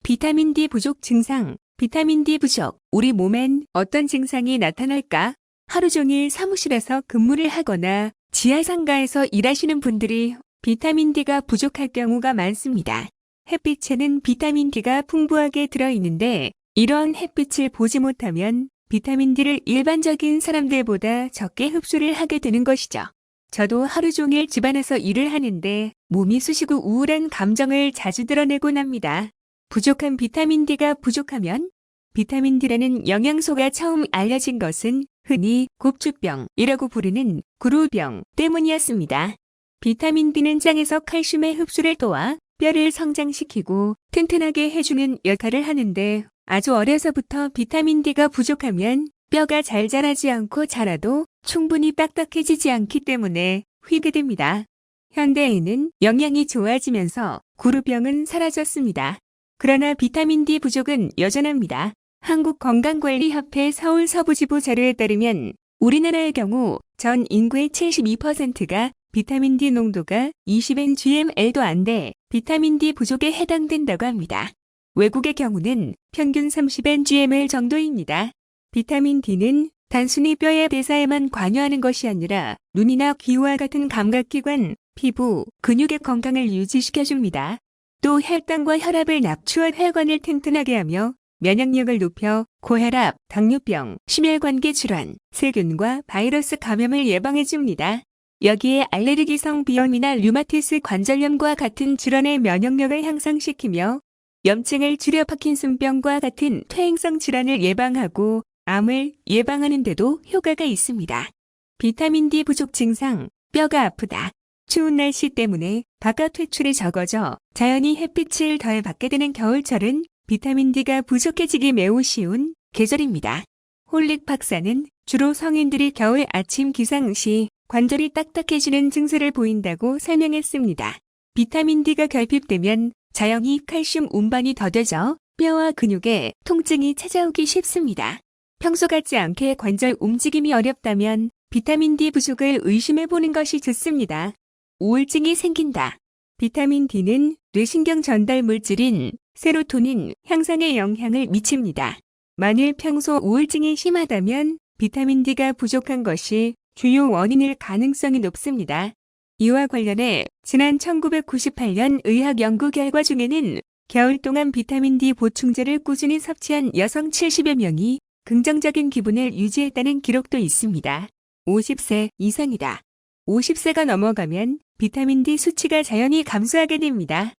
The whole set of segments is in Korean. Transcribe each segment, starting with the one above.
비타민 D 부족 증상. 비타민 D 부족. 우리 몸엔 어떤 증상이 나타날까? 하루 종일 사무실에서 근무를 하거나 지하상가에서 일하시는 분들이 비타민 D가 부족할 경우가 많습니다. 햇빛에는 비타민 D가 풍부하게 들어있는데 이런 햇빛을 보지 못하면 비타민 D를 일반적인 사람들보다 적게 흡수를 하게 되는 것이죠. 저도 하루 종일 집안에서 일을 하는데 몸이 쑤시고 우울한 감정을 자주 드러내곤 합니다. 부족한 비타민 D가 부족하면 비타민 D라는 영양소가 처음 알려진 것은 흔히 곱주병이라고 부르는 구루병 때문이었습니다. 비타민 D는 장에서 칼슘의 흡수를 도와 뼈를 성장시키고 튼튼하게 해주는 역할을 하는데 아주 어려서부터 비타민 D가 부족하면 뼈가 잘 자라지 않고 자라도 충분히 딱딱해지지 않기 때문에 휘게 됩니다. 현대에는 영양이 좋아지면서 구루병은 사라졌습니다. 그러나 비타민 D 부족은 여전합니다. 한국건강관리협회 서울 서부지부 자료에 따르면 우리나라의 경우 전 인구의 72%가 비타민 D 농도가 20mg/ml도 안 돼 비타민 D 부족에 해당된다고 합니다. 외국의 경우는 평균 30mg/ml 정도입니다. 비타민 D는 단순히 뼈의 대사에만 관여하는 것이 아니라 눈이나 귀와 같은 감각기관, 피부, 근육의 건강을 유지시켜줍니다. 또 혈당과 혈압을 낮추어 혈관을 튼튼하게 하며 면역력을 높여 고혈압, 당뇨병, 심혈관계 질환, 세균과 바이러스 감염을 예방해줍니다. 여기에 알레르기성 비염이나 류마티스 관절염과 같은 질환의 면역력을 향상시키며 염증을 줄여 파킨슨병과 같은 퇴행성 질환을 예방하고 암을 예방하는 데도 효과가 있습니다. 비타민 D 부족 증상, 뼈가 아프다. 추운 날씨 때문에 바깥 외출이 적어져 자연히 햇빛을 덜 받게 되는 겨울철은 비타민 D가 부족해지기 매우 쉬운 계절입니다. 홀릭 박사는 주로 성인들이 겨울 아침 기상 시 관절이 딱딱해지는 증세를 보인다고 설명했습니다. 비타민 D가 결핍되면 자연히 칼슘 운반이 더뎌져 뼈와 근육에 통증이 찾아오기 쉽습니다. 평소 같지 않게 관절 움직임이 어렵다면 비타민 D 부족을 의심해보는 것이 좋습니다. 우울증이 생긴다. 비타민 D는 뇌신경 전달 물질인 세로토닌 향상에 영향을 미칩니다. 만일 평소 우울증이 심하다면 비타민 D가 부족한 것이 주요 원인일 가능성이 높습니다. 이와 관련해 지난 1998년 의학 연구 결과 중에는 겨울 동안 비타민 D 보충제를 꾸준히 섭취한 여성 70여 명이 긍정적인 기분을 유지했다는 기록도 있습니다. 50세 이상이다. 50세가 넘어가면 비타민 D 수치가 자연히 감소하게 됩니다.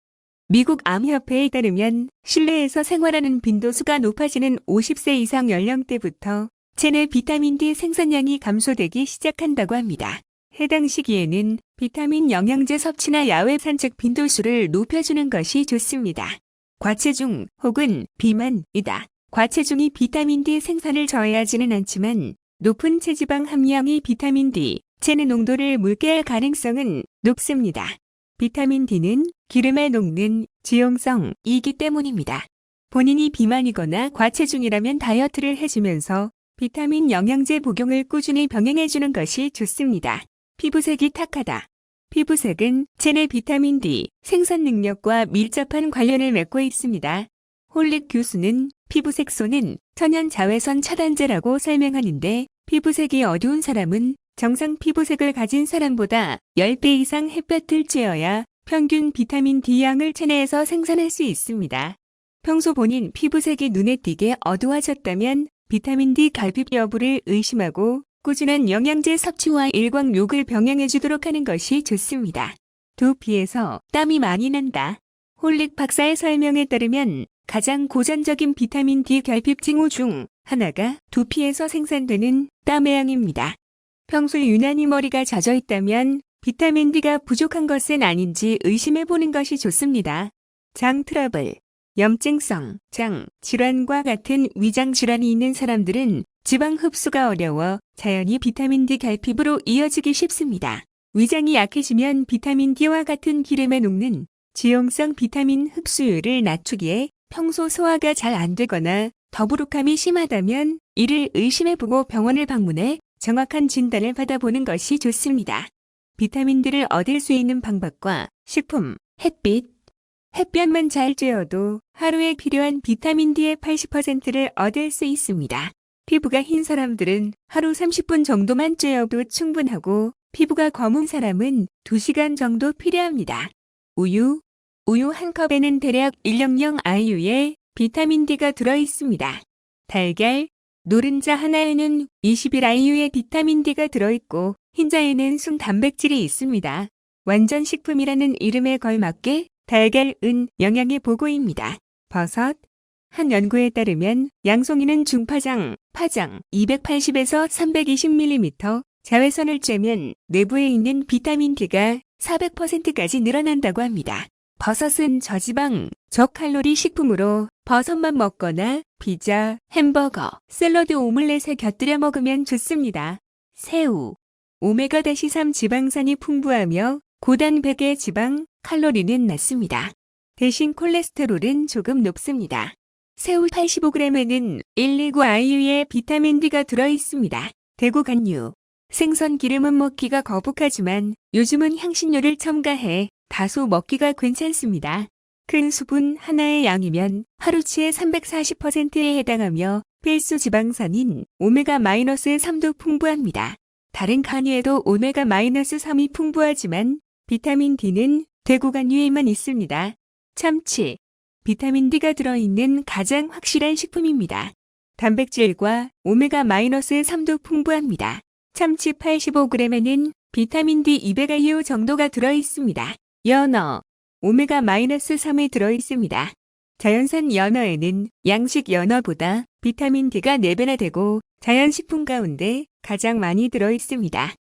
미국 암협회에 따르면 실내에서 생활하는 빈도수가 높아지는 50세 이상 연령대부터 체내 비타민 D 생산량이 감소되기 시작한다고 합니다. 해당 시기에는 비타민 영양제 섭취나 야외 산책 빈도수를 높여주는 것이 좋습니다. 과체중 혹은 비만이다. 과체중이 비타민 D 생산을 저해하지는 않지만 높은 체지방 함량이 비타민 D, 체내 농도를 묽게 할 가능성은 높습니다. 비타민 D는 기름에 녹는 지용성이기 때문입니다. 본인이 비만이거나 과체중이라면 다이어트를 해주면서 비타민 영양제 복용을 꾸준히 병행해주는 것이 좋습니다. 피부색이 탁하다. 피부색은 체내 비타민 D 생산 능력과 밀접한 관련을 맺고 있습니다. 홀릭 교수는 피부색소는 천연 자외선 차단제라고 설명하는데 피부색이 어두운 사람은 정상 피부색을 가진 사람보다 10배 이상 햇볕을 쬐어야 평균 비타민 D 양을 체내에서 생산할 수 있습니다. 평소 본인 피부색이 눈에 띄게 어두워졌다면 비타민 D 결핍 여부를 의심하고 꾸준한 영양제 섭취와 일광욕을 병행해 주도록 하는 것이 좋습니다. 두피에서 땀이 많이 난다. 홀릭 박사의 설명에 따르면 가장 고전적인 비타민 D 결핍 징후 중 하나가 두피에서 생산되는 땀의 양입니다. 평소에 유난히 머리가 젖어 있다면 비타민 D가 부족한 것은 아닌지 의심해보는 것이 좋습니다. 장 트러블, 염증성, 장, 질환과 같은 위장 질환이 있는 사람들은 지방 흡수가 어려워 자연히 비타민 D 결핍으로 이어지기 쉽습니다. 위장이 약해지면 비타민 D와 같은 기름에 녹는 지용성 비타민 흡수율을 낮추기에 평소 소화가 잘 안 되거나 더부룩함이 심하다면 이를 의심해보고 병원을 방문해 정확한 진단을 받아보는 것이 좋습니다. 비타민들을 얻을 수 있는 방법과 식품, 햇빛, 햇볕만 잘 쬐어도 하루에 필요한 비타민 D의 80%를 얻을 수 있습니다. 피부가 흰 사람들은 하루 30분 정도만 쬐어도 충분하고 피부가 검은 사람은 2시간 정도 필요합니다. 우유 한 컵에는 대략 100IU의 비타민 D가 들어있습니다. 달걀, 노른자 하나에는 21IU의 비타민 D가 들어있고 흰자에는 순단백질이 있습니다. 완전식품이라는 이름에 걸맞게 달걀은 영양이 보고입니다. 버섯, 한 연구에 따르면 양송이는 중파장, 파장 280에서 320mm 자외선을 쬐면 내부에 있는 비타민 D가 400%까지 늘어난다고 합니다. 버섯은 저지방, 저칼로리 식품으로 버섯만 먹거나 피자, 햄버거, 샐러드 오믈렛에 곁들여 먹으면 좋습니다. 새우, 오메가-3 지방산이 풍부하며 고단백의 지방, 칼로리는 낮습니다. 대신 콜레스테롤은 조금 높습니다. 새우 85g에는 129IU의 비타민 D가 들어있습니다. 대구간류, 생선 기름은 먹기가 거북하지만 요즘은 향신료를 첨가해 다소 먹기가 괜찮습니다. 큰 수분 하나의 양이면 하루치의 340%에 해당하며 필수 지방산인 오메가-3도 풍부합니다. 다른 간류에도 오메가-3이 풍부하지만 비타민 D는 대구간류에만 있습니다. 참치, 비타민 D가 들어있는 가장 확실한 식품입니다. 단백질과 오메가-3도 풍부합니다. 참치 85g에는 비타민 D 200IU 정도가 들어있습니다. 연어, 오메가-3이 들어있습니다. 자연산 연어에는 양식 연어보다 비타민 D가 4배나 되고 자연식품 가운데 가장 많이 들어있습니다.